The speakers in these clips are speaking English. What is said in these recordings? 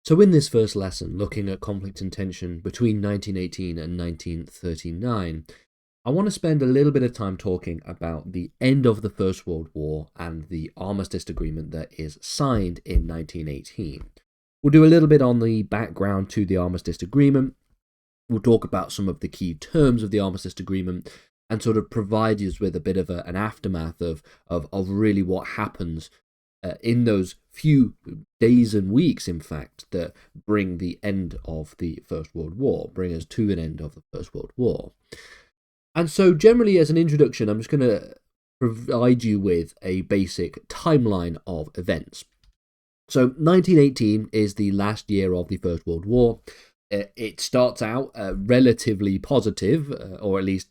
So in this first lesson, looking at conflict and tension between 1918 and 1939, I want to spend a little bit of time talking about the end of the First World War and the Armistice Agreement that is signed in 1918. We'll do a little bit on the background to the Armistice Agreement. We'll talk about some of the key terms of the Armistice Agreement and sort of provide you with a bit of an aftermath of really what happens in those few days and weeks, in fact, that bring the end of the First World War, bring us to an end of the First World War. And so generally, as an introduction, I'm just going to provide you with a basic timeline of events. So 1918 is the last year of the First World War. It starts out relatively positive, or at least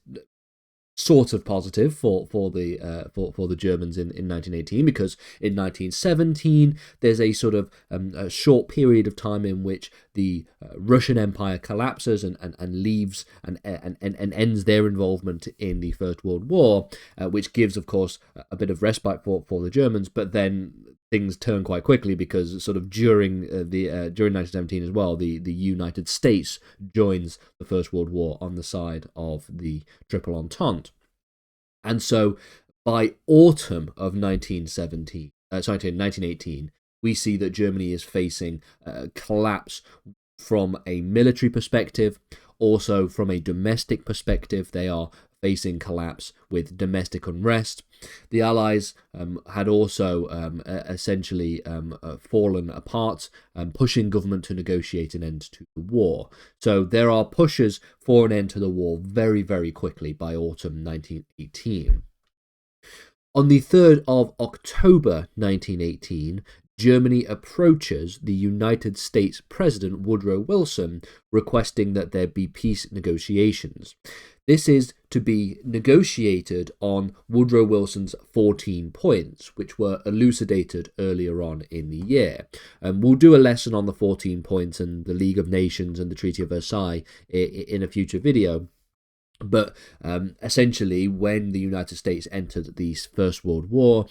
sort of positive for the Germans in 1918, because in 1917 there's a sort of a short period of time in which the Russian Empire collapses and leaves and ends their involvement in the First World War, which gives, of course, a bit of respite for the Germans. But then things turn quite quickly, because sort of during 1917 as well, the United States joins the First World War on the side of the Triple Entente. And so by autumn of 1918, we see that Germany is facing collapse from a military perspective. Also from a domestic perspective, they are facing collapse with domestic unrest. The Allies had also essentially fallen apart, pushing government to negotiate an end to the war. So there are pushes for an end to the war very, very quickly by autumn 1918. On the 3rd of October 1918, Germany approaches the United States President Woodrow Wilson, requesting that there be peace negotiations. This is to be negotiated on Woodrow Wilson's 14 points, which were elucidated earlier on in the year. We'll do a lesson on the 14 points and the League of Nations and the Treaty of Versailles in a future video. But essentially, when the United States entered the First World War,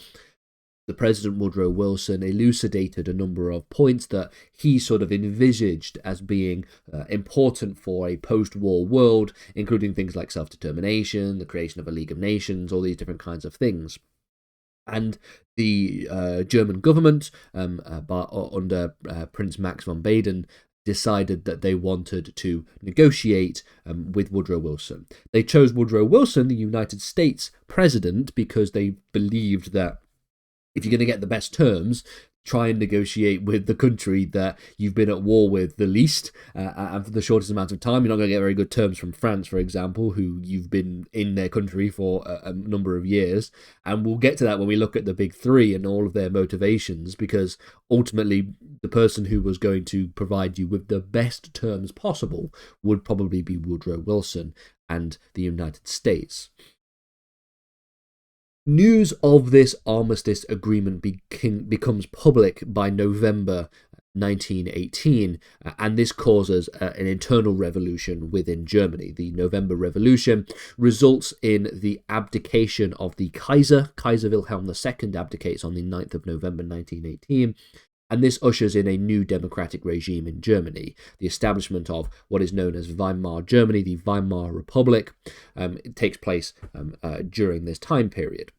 the President Woodrow Wilson elucidated a number of points that he sort of envisaged as being important for a post-war world, including things like self-determination, the creation of a League of Nations, all these different kinds of things. And the German government, under Prince Max von Baden, decided that they wanted to negotiate with Woodrow Wilson. They chose Woodrow Wilson, the United States President, because they believed that if you're going to get the best terms, try and negotiate with the country that you've been at war with the least and for the shortest amount of time. You're not going to get very good terms from France, for example, who you've been in their country for a number of years. And we'll get to that when we look at the big three and all of their motivations, because ultimately the person who was going to provide you with the best terms possible would probably be Woodrow Wilson and the United States. News of this Armistice Agreement becomes public by November 1918, and this causes an internal revolution within Germany. The November Revolution results in the abdication of the Kaiser. Kaiser Wilhelm II abdicates on the 9th of November 1918, and this ushers in a new democratic regime in Germany, the establishment of what is known as Weimar Germany, the Weimar Republic. It takes place during this time period.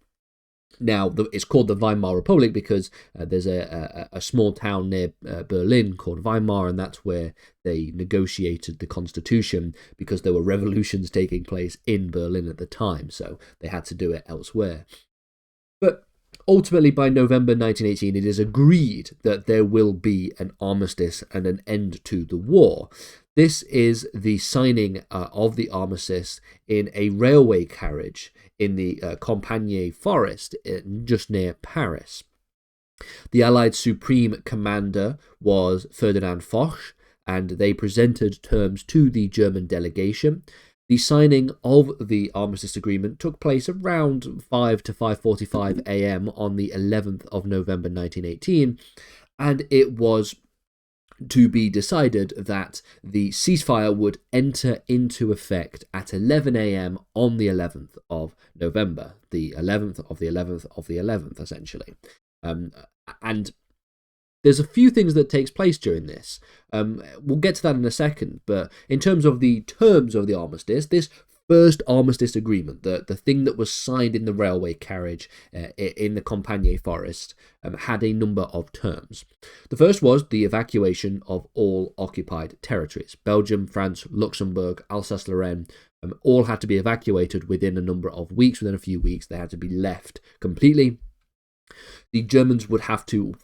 Now, it's called the Weimar Republic because there's a small town near Berlin called Weimar, and that's where they negotiated the constitution, because there were revolutions taking place in Berlin at the time, so they had to do it elsewhere. But ultimately, by November 1918, it is agreed that there will be an armistice and an end to the war. This is the signing of the armistice in a railway carriage in the Campagnes forest just near Paris. The Allied Supreme Commander was Ferdinand Foch, and they presented terms to the German delegation. The signing of the Armistice Agreement took place around 5 to 5:45 a.m. on the 11th of November 1918, and it was to be decided that the ceasefire would enter into effect at 11 a.m. on the 11th of November, the 11th of the 11th of the 11th, essentially. And there's a few things that takes place during this. We'll get to that in a second, but in terms of the terms of the armistice, this first armistice agreement, the thing that was signed in the railway carriage in the Campagny forest, had a number of terms. The first was the evacuation of all occupied territories. Belgium, France, Luxembourg, Alsace-Lorraine, all had to be evacuated within a number of weeks. Within a few weeks, they had to be left completely. The Germans would have to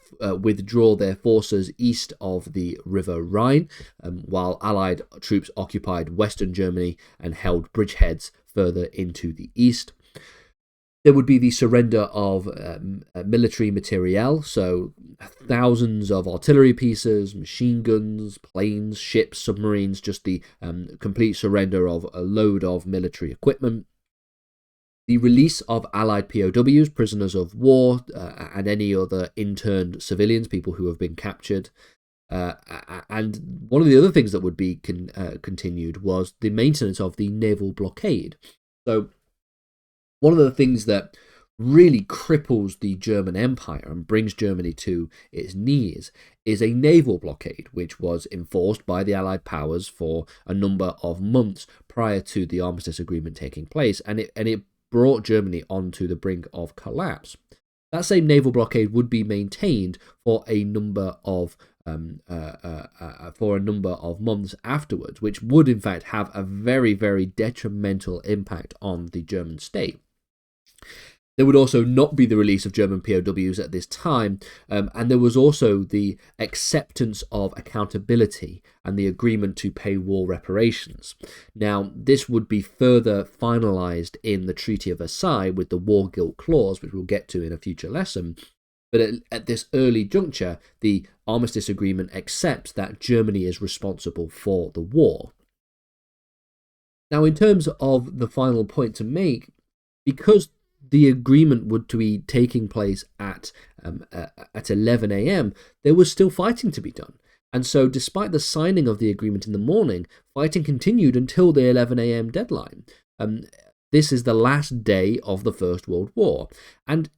withdraw their forces east of the River Rhine, while Allied troops occupied Western Germany and held bridgeheads further into the east. There would be the surrender of military materiel, so thousands of artillery pieces, machine guns, planes, ships, submarines, just the complete surrender of a load of military equipment. The release of Allied POWs, prisoners of war, and any other interned civilians, people who have been captured. And one of the other things that would be continued was the maintenance of the naval blockade. So one of the things that really cripples the German Empire and brings Germany to its knees is a naval blockade, which was enforced by the Allied powers for a number of months prior to the Armistice Agreement taking place, and it brought Germany onto the brink of collapse. That same naval blockade would be maintained for a number of months afterwards, which would in fact have a very, very detrimental impact on the German state. There would also not be the release of German POWs at this time, and there was also the acceptance of accountability and the agreement to pay war reparations. Now, this would be further finalised in the Treaty of Versailles with the War Guilt Clause, which we'll get to in a future lesson. But at this early juncture, the Armistice Agreement accepts that Germany is responsible for the war. Now, in terms of the final point to make, because the agreement would to be taking place at 11 a.m., there was still fighting to be done. And so despite the signing of the agreement in the morning, fighting continued until the 11 a.m. deadline. This is the last day of the First World War. And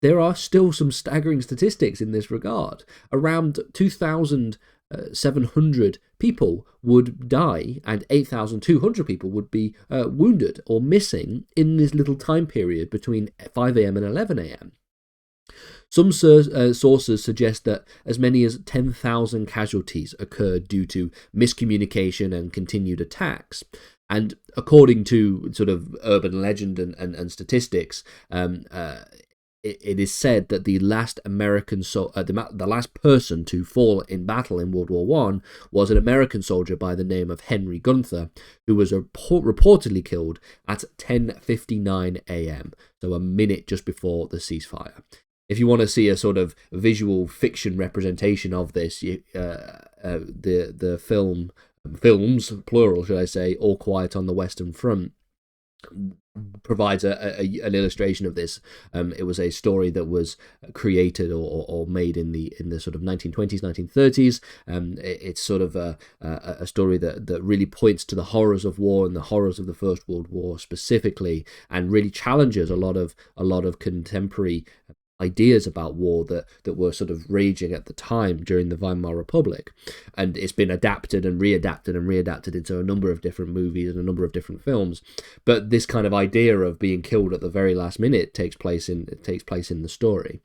there are still some staggering statistics in this regard. Around 2,700 people would die and 8,200 people would be wounded or missing in this little time period between 5 a.m. and 11 a.m. Some sources suggest that as many as 10,000 casualties occurred due to miscommunication and continued attacks. And according to sort of urban legend and statistics, it is said that the last the last person to fall in battle in World War I was an American soldier by the name of Henry Gunther, who was reportedly killed at 10:59 a.m., so a minute just before the ceasefire. If you want to see a sort of visual fiction representation of this, the films, plural should I say, All Quiet on the Western Front, provides an illustration of this. It was a story that was created or made in the sort of 1920s, 1930s. It's sort of a story that really points to the horrors of war and the horrors of the First World War specifically, and really challenges a lot of contemporary ideas about war that were sort of raging at the time during the Weimar Republic. And it's been adapted and readapted into a number of different movies and a number of different films. But this kind of idea of being killed at the very last minute takes place in the story.